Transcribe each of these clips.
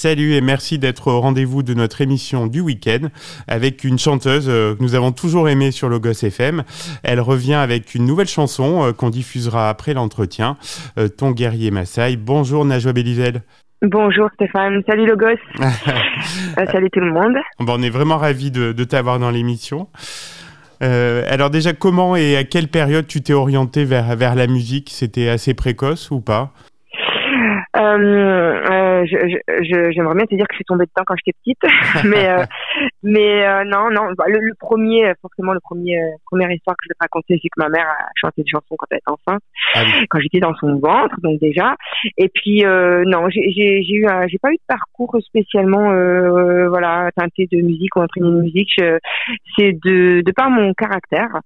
Salut et merci d'être au rendez-vous de notre émission du week-end avec une chanteuse que nous avons toujours aimée sur Logos FM. Elle revient avec une nouvelle chanson qu'on diffusera après l'entretien, Ton guerrier Maasai. Bonjour Najwa Belizel. Bonjour Stéphane, salut Logos. Salut tout le monde. Bon, on est vraiment ravis de t'avoir dans l'émission. Alors déjà, comment et à quelle période tu t'es orientée vers la musique? C'était assez précoce ou pas? J'aimerais bien te dire que je suis tombée dedans quand j'étais petite, mais non. Le premier, forcément, première histoire que je vais te raconter, c'est que ma mère a chanté des chansons quand elle était enceinte, quand j'étais dans son ventre, donc déjà. Et puis non, j'ai pas eu de parcours spécialement, teinté de musique ou imprégné de musique. C'est de par mon caractère.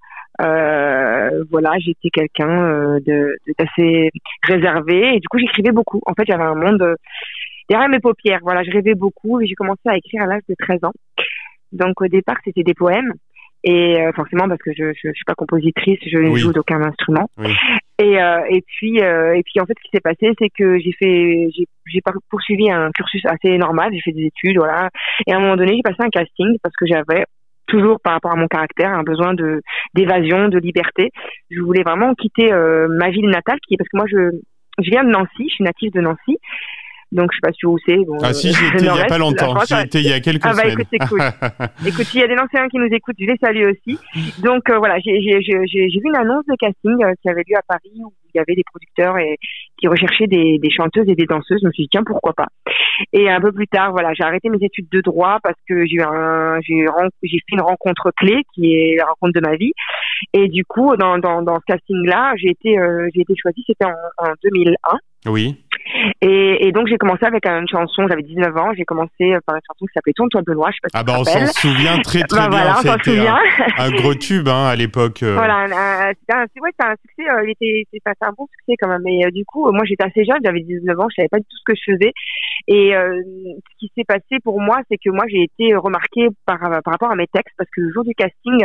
J'étais quelqu'un d'assez réservé et du coup j'écrivais beaucoup. En fait, j'avais un monde derrière mes paupières. Voilà, je rêvais beaucoup et j'ai commencé à écrire à l'âge de 13 ans. Donc au départ, c'était des poèmes et forcément parce que je suis pas compositrice, je ne joue d'aucun instrument. Oui. Et puis en fait, ce qui s'est passé, c'est que j'ai poursuivi un cursus assez normal. J'ai fait des études, voilà. Et à un moment donné, j'ai passé un casting parce que j'avais toujours par rapport à mon caractère, un besoin d'évasion, de liberté. Je voulais vraiment quitter ma ville natale, parce que moi je viens de Nancy, je suis native de Nancy. Donc je sais pas si où c'est. Bon, si, j'y étais il y a pas longtemps, j'y étais il y a quelques semaines. Écoute, c'est cool. Écoute, s'il y a des Nancéens qui nous écoutent, je les salue aussi. Donc j'ai vu une annonce de casting qui avait lieu à Paris où il y avait des producteurs qui recherchaient des chanteuses et des danseuses. Je me suis dit tiens, pourquoi pas. Et un peu plus tard, j'ai arrêté mes études de droit parce que j'ai fait une rencontre clé qui est la rencontre de ma vie. Et du coup, dans ce casting-là, j'ai été choisie. C'était en 2001. Oui. Et donc j'ai commencé avec une chanson, j'avais 19 ans, j'ai commencé par une chanson qui s'appelait Tourne-toi Benoît, je sais pas si tu te rappelles. On s'en souvient très bien, voilà, c'était un gros tube à l'époque. Voilà, c'était un succès, c'était un bon succès quand même, mais du coup moi j'étais assez jeune, j'avais 19 ans, je savais pas du tout ce que je faisais et ce qui s'est passé pour moi, c'est que moi j'ai été remarquée par rapport à mes textes parce que le jour du casting,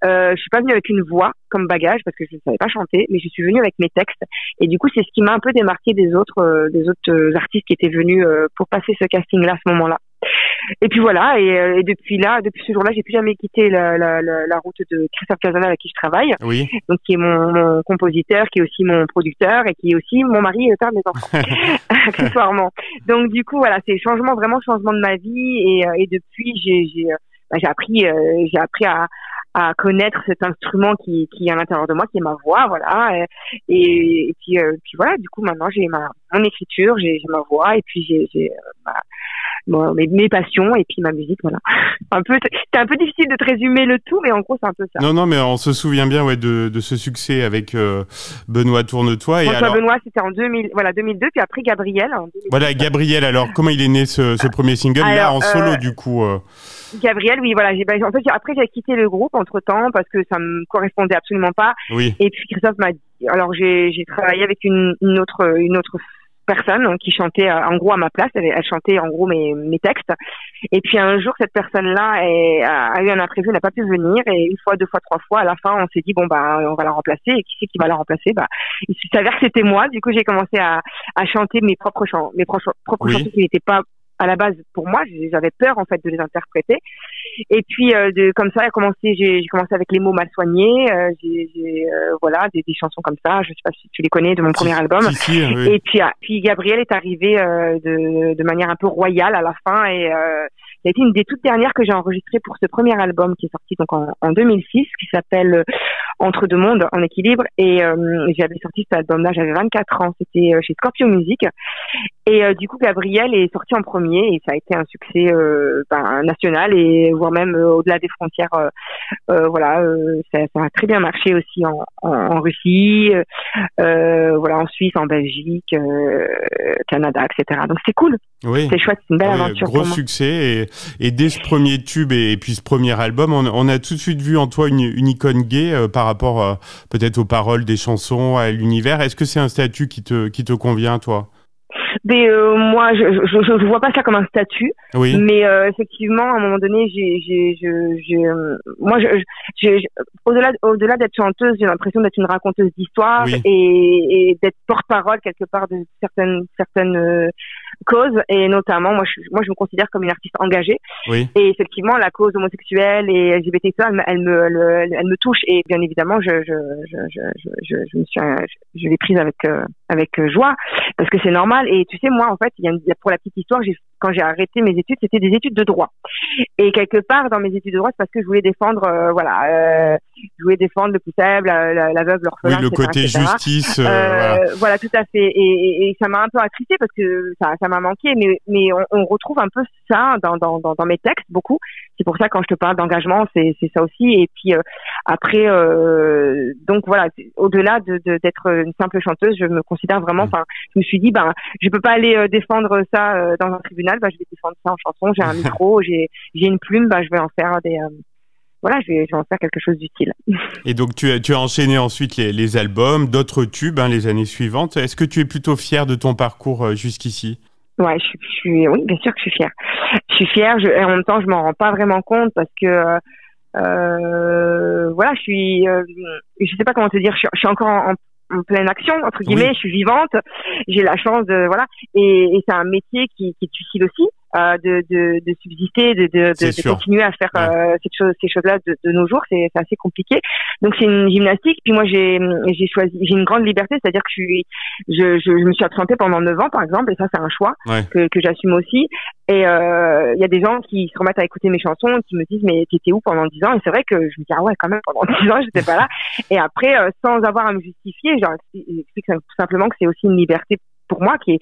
je suis pas venue avec une voix comme bagage parce que je ne savais pas chanter, mais je suis venue avec mes textes et du coup c'est ce qui m'a un peu démarqué des autres artistes qui étaient venus pour passer ce casting-là à ce moment-là. Et puis voilà, et depuis ce jour-là, j'ai plus jamais quitté la route de Christophe Casana avec qui je travaille. Oui. Donc qui est mon compositeur, qui est aussi mon producteur et qui est aussi mon mari et le père de mes enfants, accessoirement. Donc du coup voilà, c'est changement de ma vie et depuis j'ai appris à connaître cet instrument qui est à l'intérieur de moi, qui est ma voix, voilà. Et puis voilà, du coup maintenant j'ai mon écriture, j'ai ma voix et puis j'ai mes passions et puis ma musique, voilà. C'était un peu difficile de te résumer le tout, mais en gros c'est un peu ça. Non, mais on se souvient bien de ce succès avec Benoît Tourne-toi. Benoît, c'était en 2002, puis après Gabriel. Voilà, Gabriel, alors comment il est né ce premier single, là en solo du coup Gabriel, oui, voilà. En fait, après, j'ai quitté le groupe entre-temps parce que ça me correspondait absolument pas. Oui. Et puis Christophe m'a dit. Alors, j'ai travaillé avec une autre personne qui chantait en gros à ma place. Elle chantait en gros mes textes. Et puis un jour, cette personne-là a eu un imprévu, elle n'a pas pu venir. Et une fois, deux fois, trois fois, à la fin, on s'est dit bon on va la remplacer. Et qui c'est qui va la remplacer? Il s'avère que c'était moi. Du coup, j'ai commencé à chanter mes propres chansons qui n'étaient pas à la base pour moi, j'avais peur en fait de les interpréter. Et puis comme ça, j'ai commencé avec Les mots mal soignés, des chansons comme ça, je sais pas si tu les connais de mon premier album. Oui. Et puis Gabriel est arrivé de manière un peu royale à la fin et ça a été une des toutes dernières que j'ai enregistrées pour ce premier album qui est sorti donc en 2006, qui s'appelle Entre deux mondes en équilibre. Et j'avais sorti cet album-là, j'avais 24 ans, c'était chez Scorpio Music. Et du coup, Gabriel est sorti en premier et ça a été un succès national et voire même au-delà des frontières. Ça a très bien marché aussi en Russie, en Suisse, en Belgique, Canada, etc. Donc c'est cool. Oui. C'est chouette, c'est une belle aventure. Gros succès et dès ce premier tube et puis ce premier album, on a tout de suite vu en toi une icône gay par rapport peut-être aux paroles des chansons, à l'univers. Est-ce que c'est un statut qui te convient, toi? Mais moi, je vois pas ça comme un statut. Oui. Mais effectivement, à un moment donné, au-delà d'être chanteuse, j'ai l'impression d'être une raconteuse d'histoire et d'être porte-parole quelque part de certaines causes, et notamment moi je me considère comme une artiste engagée. Oui. Et effectivement la cause homosexuelle et LGBT, elle me touche, et bien évidemment je l'ai prise avec joie, parce que c'est normal. Et tu sais, moi en fait, pour la petite histoire, quand j'ai arrêté mes études, c'était des études de droit, et quelque part dans mes études de droit, c'est parce que je voulais défendre je voulais défendre le plus faible, la veuve, l'orphelin, oui, le etc., côté etc. justice, voilà, tout à fait. Et ça m'a un peu attristée, parce que ça m'a manqué, mais on retrouve un peu ça dans mes textes, beaucoup. C'est pour ça, quand je te parle d'engagement, c'est ça aussi. Et puis après, donc voilà, au-delà d'être une simple chanteuse, je me considère vraiment, je me suis dit, je peux pas aller défendre ça dans un tribunal, je vais défendre ça en chanson. J'ai un micro, j'ai une plume, je vais en faire je vais en faire quelque chose d'utile. Et donc, tu as enchaîné ensuite les albums, d'autres tubes, les années suivantes. Est-ce que tu es plutôt fière de ton parcours jusqu'ici? Ouais, oui, bien sûr que je suis fière. Je suis fière, et en même temps, je m'en rends pas vraiment compte, parce que, je sais pas comment te dire, je suis encore en pleine action, entre guillemets. Oui. Je suis vivante, j'ai la chance et c'est un métier qui est difficile aussi, de subsister, de continuer à faire ces choses-là de nos jours. C'est assez compliqué. Donc c'est une gymnastique. Puis moi j'ai une grande liberté, c'est-à-dire que je me suis absentée pendant 9 ans par exemple, et ça c'est un choix que j'assume aussi. Et il y a des gens qui se remettent à écouter mes chansons, qui me disent mais t'étais où pendant 10 ans? Et c'est vrai que je me dis ah ouais, quand même, pendant 10 ans j'étais pas là. Et après sans avoir à me justifier, j'explique simplement que c'est aussi une liberté pour moi qui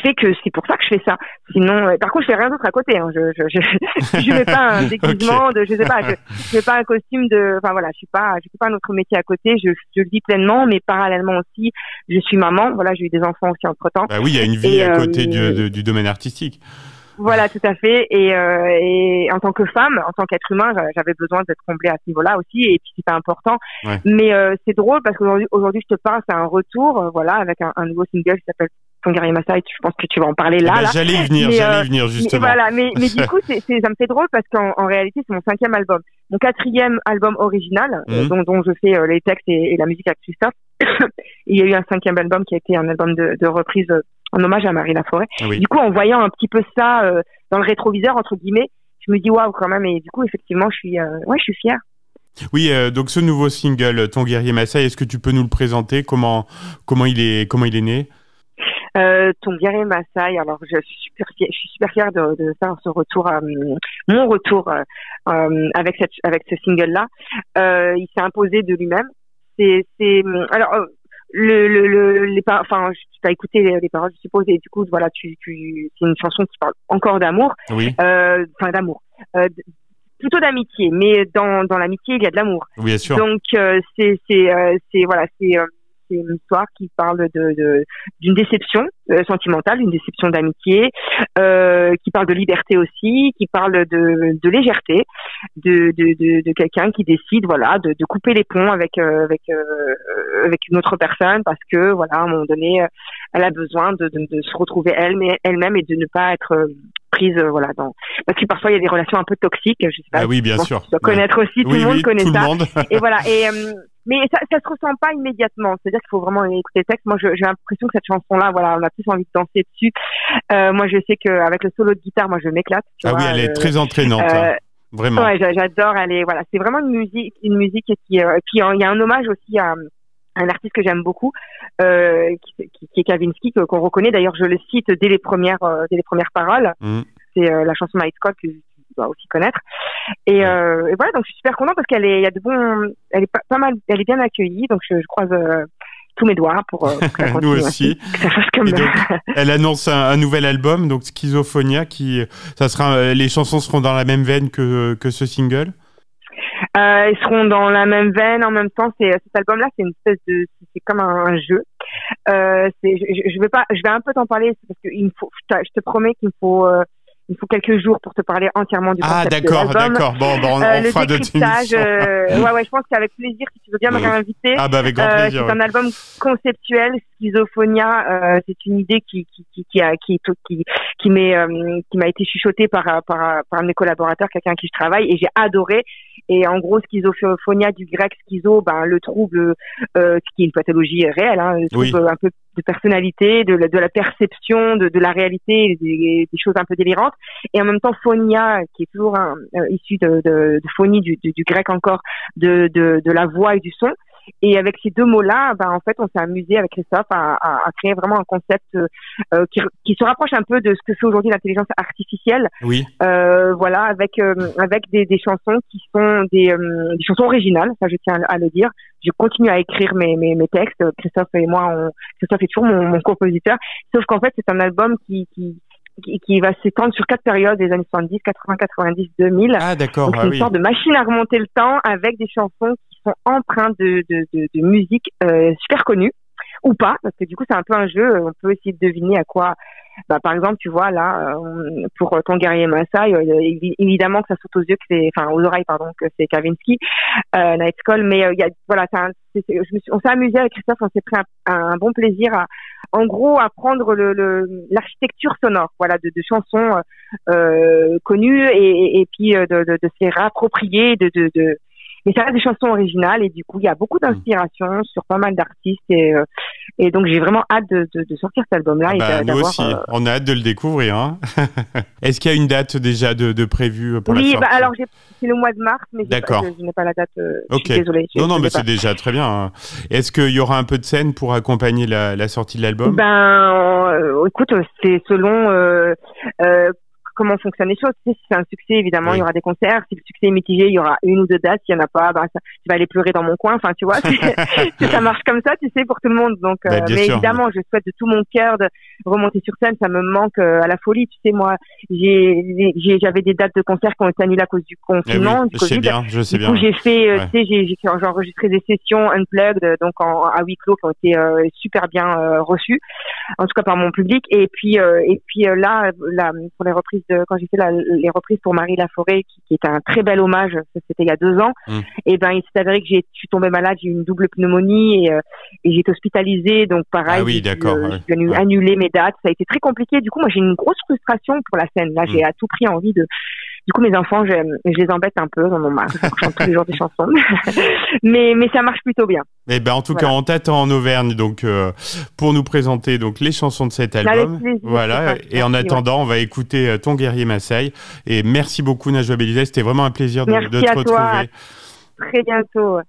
fait que c'est pour ça que je fais ça. Sinon, par contre, je fais rien d'autre à côté. Je mets pas un déguisement je fais pas un costume je fais pas un autre métier à côté. Je le vis pleinement, mais parallèlement aussi, je suis maman. Voilà, j'ai eu des enfants aussi entre temps. Bah oui, il y a une vie à côté du domaine artistique. Voilà, tout à fait. Et en tant que femme, en tant qu'être humain, j'avais besoin d'être comblée à ce niveau-là aussi, et puis c'était important. Ouais. Mais c'est drôle, parce qu'aujourd'hui je te parle, c'est un retour, avec un nouveau single qui s'appelle Ton guerrier Maasai. Je pense que tu vas en parler là. J'allais y venir justement. Mais du coup, ça me fait drôle, parce qu'en réalité, c'est mon 5e album. Mon 4e album original, dont je fais les textes et la musique avec Christophe. Il y a eu un 5e album qui a été un album de reprise en hommage à Marie Laforêt. Oui. Du coup, en voyant un petit peu ça dans le rétroviseur, entre guillemets, je me dis waouh quand même. Et du coup, effectivement, je suis fière. Oui, donc ce nouveau single, Ton guerrier Maasai, est-ce que tu peux nous le présenter? Comment il est né? Ton guerrier Maasai. Alors, je suis super fière de faire ce retour, mon retour avec ce single-là. Il s'est imposé de lui-même. Alors. Tu as écouté les paroles, je suppose, et du coup, voilà, c'est une chanson qui parle encore d'amour, d'amour, plutôt d'amitié, mais dans l'amitié, il y a de l'amour. Oui, bien sûr. Donc, c'est une histoire qui parle d'une déception sentimentale, d'une déception d'amitié, qui parle de liberté aussi, qui parle de légèreté, de quelqu'un qui décide, de couper les ponts avec une autre personne, parce que, à un moment donné, elle a besoin de se retrouver elle-même, et de ne pas être prise, parce que parfois il y a des relations un peu toxiques, je sais pas. Ah oui, bien sûr. Tu dois connaître aussi, tout le monde connaît tout ça. Le monde. Et voilà. Mais ça se ressent pas immédiatement. C'est-à-dire qu'il faut vraiment écouter le texte. Moi, j'ai l'impression que cette chanson-là, on a plus envie de danser dessus. Moi, je sais qu'avec le solo de guitare, moi, je m'éclate. Oui, elle est très entraînante. Vraiment. Ouais, j'adore. C'est vraiment une musique qui, et puis il y a un hommage aussi à un artiste que j'aime beaucoup, qui est Kavinsky, qu'on reconnaît. D'ailleurs, je le cite dès les premières paroles. C'est la chanson My Scott, que tu dois aussi connaître. Et voilà, donc je suis super contente, parce elle est pas mal, elle est bien accueillie. Donc je croise tous mes doigts pour que ça continue. Nous aussi. Que ça fasse comme donc, elle annonce un nouvel album, donc Schizophonia, les chansons seront dans la même veine que ce single. Ils seront dans la même veine. En même temps, cet album-là, c'est c'est comme un jeu. Je vais un peu t'en parler, parce que je te promets qu'il me faut quelques jours pour te parler entièrement du concept de l'album. D'accord. Bon, on fera de décryptage. Je pense qu'avec plaisir, si tu veux bien me réinviter. Avec grand plaisir. C'est un album conceptuel, Schizophonia. C'est une idée qui m'a été chuchotée par un de mes collaborateurs, quelqu'un avec qui je travaille, et j'ai adoré. Et en gros, schizophonia, du grec schizo, le trouble, qui est une pathologie réelle, le trouble un peu de personnalité, de la perception, de la réalité, des choses un peu délirantes. Et en même temps, phonia, qui est toujours issu de phonie, du grec encore, de la voix et du son. Et avec ces deux mots-là, en fait, on s'est amusé avec Christophe à créer vraiment un concept qui se rapproche un peu de ce que fait aujourd'hui l'intelligence artificielle. Oui. Voilà, avec des chansons qui sont des chansons originales, ça je tiens à le dire. Je continue à écrire mes textes. Christophe et moi, Christophe est toujours mon compositeur. Sauf qu'en fait, c'est un album qui va s'étendre sur 4 périodes, des années 70, 80, 90, 2000. Ah, d'accord. Donc, c'est une sorte de machine à remonter le temps avec des chansons qui sont empreintes de musique super connues, ou pas, parce que du coup, c'est un peu un jeu. On peut essayer de deviner à quoi... par exemple, tu vois, là, pour Ton guerrier Maasai, évidemment que ça saute aux yeux, aux oreilles, pardon, que c'est Kavinsky, Night Call, mais on s'est amusé avec Christophe, on s'est pris un bon plaisir en gros, à prendre l'architecture sonore, voilà, de chansons connues et puis de se les réapproprier, mais ça reste des chansons originales et du coup il y a beaucoup d'inspiration sur pas mal d'artistes et donc j'ai vraiment hâte de sortir cet album-là. Nous aussi, on a hâte de le découvrir. Hein. Est-ce qu'il y a une date déjà de prévue pour la sortie? Alors c'est le mois de mars, mais je n'ai pas la date. Ok. Je suis désolée. Non, mais c'est déjà très bien. Hein. Est-ce qu'il y aura un peu de scène pour accompagner la sortie de l'album? Écoute, c'est selon comment fonctionnent les choses. Si c'est un succès, évidemment, il y aura des concerts. Si le succès est mitigé, il y aura 1 ou 2 dates. S'il n'y en a pas, tu vas aller pleurer dans mon coin. Enfin, tu vois, ça marche comme ça, tu sais, pour tout le monde. Donc, mais sûr, évidemment, je souhaite de tout mon cœur de remonter sur scène. Ça me manque à la folie. Tu sais, moi, j'avais des dates de concerts qui ont été annulées à cause du confinement, du Covid. Je sais bien. Du coup, j'ai fait, j'ai enregistré des sessions unplugged, donc à huis clos, qui ont été super bien reçues, en tout cas par mon public. Et puis là, pour les reprises quand j'ai fait les reprises pour Marie Laforêt, qui est un très bel hommage, c'était il y a 2 ans, et il s'est avéré que je suis tombée malade, j'ai eu une double pneumonie et j'ai été hospitalisée, donc pareil, j'ai dû annuler mes dates, ça a été très compliqué. Du coup, moi j'ai une grosse frustration pour la scène, là j'ai à tout prix envie de... Du coup, mes enfants, je les embête un peu, j'en ai marre, je chante tous les jours des chansons. mais ça marche plutôt bien. En tout cas, on t'attend en Auvergne donc, pour nous présenter donc, les chansons de cet album. Voilà. Et en attendant, on va écouter Ton guerrier Maasai. Et merci beaucoup, Najwa Bélizet. C'était vraiment un plaisir de te retrouver. Merci à toi. À très bientôt.